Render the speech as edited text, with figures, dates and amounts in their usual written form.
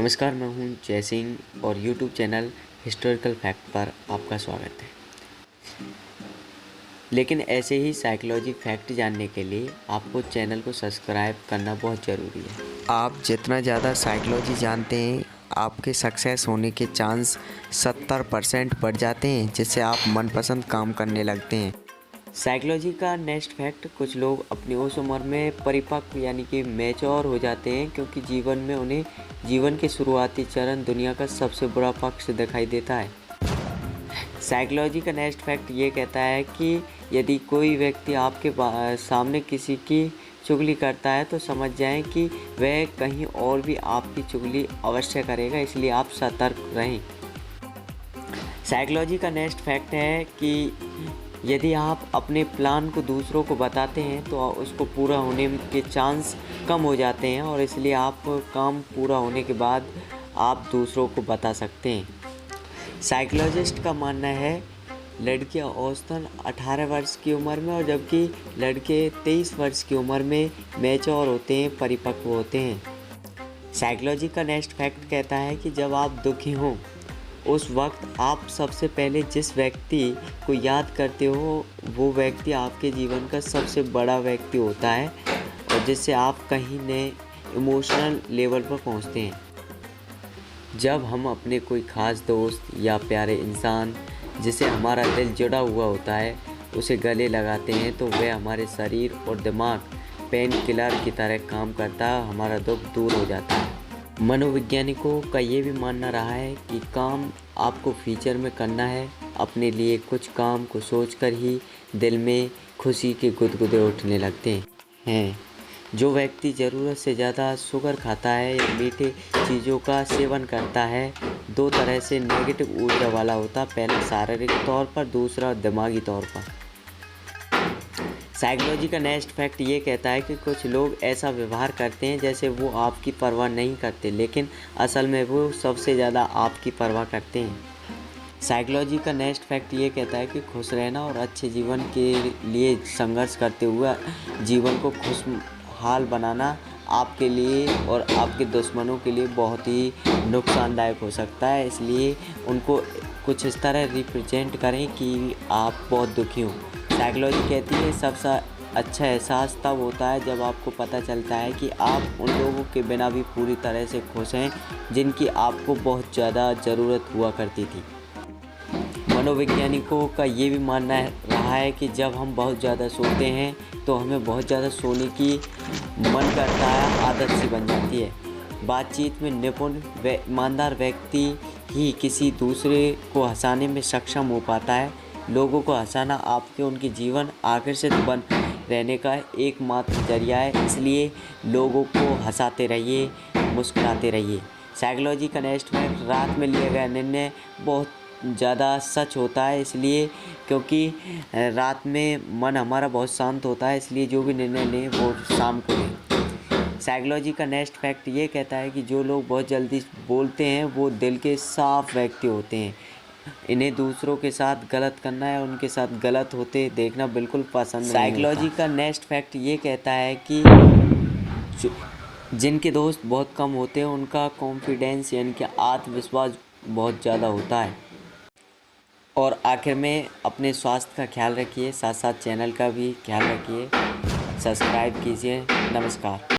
नमस्कार, मैं हूं जय सिंह और यूट्यूब चैनल हिस्टोरिकल फैक्ट पर आपका स्वागत है। लेकिन ऐसे ही साइकोलॉजी फैक्ट जानने के लिए आपको चैनल को सब्सक्राइब करना बहुत ज़रूरी है। आप जितना ज़्यादा साइकोलॉजी जानते हैं, आपके सक्सेस होने के चांस 70% बढ़ जाते हैं, जिससे आप मनपसंद काम करने लगते हैं। साइकोलॉजी का नेक्स्ट फैक्ट, कुछ लोग अपनी उस उम्र में परिपक्व यानी कि मैच्योर हो जाते हैं क्योंकि जीवन में उन्हें जीवन के शुरुआती चरण दुनिया का सबसे बुरा पक्ष दिखाई देता है। साइकोलॉजी का नेक्स्ट फैक्ट ये कहता है कि यदि कोई व्यक्ति आपके सामने किसी की चुगली करता है तो समझ जाएं कि वह कहीं और भी आपकी चुगली अवश्य करेगा, इसलिए आप सतर्क रहें। साइकोलॉजी का नेक्स्ट फैक्ट है कि यदि आप अपने प्लान को दूसरों को बताते हैं तो उसको पूरा होने के चांस कम हो जाते हैं और इसलिए आप काम पूरा होने के बाद आप दूसरों को बता सकते हैं। साइकोलॉजिस्ट का मानना है लड़कियां औसतन 18 वर्ष की उम्र में और जबकि लड़के 23 वर्ष की उम्र में मैच्योर होते हैं, परिपक्व होते हैं। साइकोलॉजी का नेक्स्ट फैक्ट कहता है कि जब आप दुखी हों उस वक्त आप सबसे पहले जिस व्यक्ति को याद करते हो वो व्यक्ति आपके जीवन का सबसे बड़ा व्यक्ति होता है और जिससे आप कहीं नए इमोशनल लेवल पर पहुंचते हैं। जब हम अपने कोई ख़ास दोस्त या प्यारे इंसान जिसे हमारा दिल जुड़ा हुआ होता है उसे गले लगाते हैं तो वह हमारे शरीर और दिमाग पेन किलर की तरह काम करता है, हमारा दुख दूर हो जाता है। मनोवैज्ञानिकों का ये भी मानना रहा है कि काम आपको फ्यूचर में करना है। अपने लिए कुछ काम को सोचकर ही दिल में खुशी के गुदगुदे उठने लगते हैं। जो व्यक्ति ज़रूरत से ज़्यादा शुगर खाता है या मीठे चीज़ों का सेवन करता है, दो तरह से नेगेटिव ऊर्जा वाला होता है, पहला शारीरिक तौर पर, दूसरा दिमागी तौर पर। साइकोलॉजी का नेक्स्ट फैक्ट ये कहता है कि कुछ लोग ऐसा व्यवहार करते हैं जैसे वो आपकी परवाह नहीं करते, लेकिन असल में वो सबसे ज़्यादा आपकी परवाह करते हैं। साइकोलॉजी का नेक्स्ट फैक्ट ये कहता है कि खुश रहना और अच्छे जीवन के लिए संघर्ष करते हुए जीवन को खुशहाल बनाना आपके लिए और आपके दुश्मनों के लिए बहुत ही नुकसानदायक हो सकता है, इसलिए उनको कुछ इस तरह रिप्रेजेंट करें कि आप बहुत दुखी हों। साइकोलॉजी कहती है सबसे अच्छा एहसास तब होता है जब आपको पता चलता है कि आप उन लोगों के बिना भी पूरी तरह से खुश हैं जिनकी आपको बहुत ज़्यादा ज़रूरत हुआ करती थी। मनोवैज्ञानिकों का ये भी मानना रहा है कि जब हम बहुत ज़्यादा सोते हैं तो हमें बहुत ज़्यादा सोने की मन करता है, आदत सी बन जाती है। बातचीत में निपुण व ईमानदार व्यक्ति ही किसी दूसरे को हंसाने में सक्षम हो पाता है। लोगों को हंसाना आपके उनके जीवन आकर्षित बन रहने का एकमात्र जरिया है, इसलिए लोगों को हंसाते रहिए, मुस्कुराते रहिए। साइकोलॉजी का नेक्स्ट फैक्ट, रात में लिया गया निर्णय बहुत ज़्यादा सच होता है, इसलिए क्योंकि रात में मन हमारा बहुत शांत होता है, इसलिए जो भी निर्णय लें वो शाम को लें। साइकोलॉजी का नेक्स्ट फैक्ट ये कहता है कि जो लोग बहुत जल्दी बोलते हैं वो दिल के साफ व्यक्ति होते हैं। इन्हें दूसरों के साथ गलत करना या उनके साथ गलत होते देखना बिल्कुल पसंद नहीं। साइकोलॉजी का नेक्स्ट फैक्ट ये कहता है कि जिनके दोस्त बहुत कम होते हैं उनका कॉन्फिडेंस यानी कि आत्मविश्वास बहुत ज़्यादा होता है। और आखिर में अपने स्वास्थ्य का ख्याल रखिए, साथ साथ चैनल का भी ख्याल रखिए, सब्सक्राइब कीजिए। नमस्कार।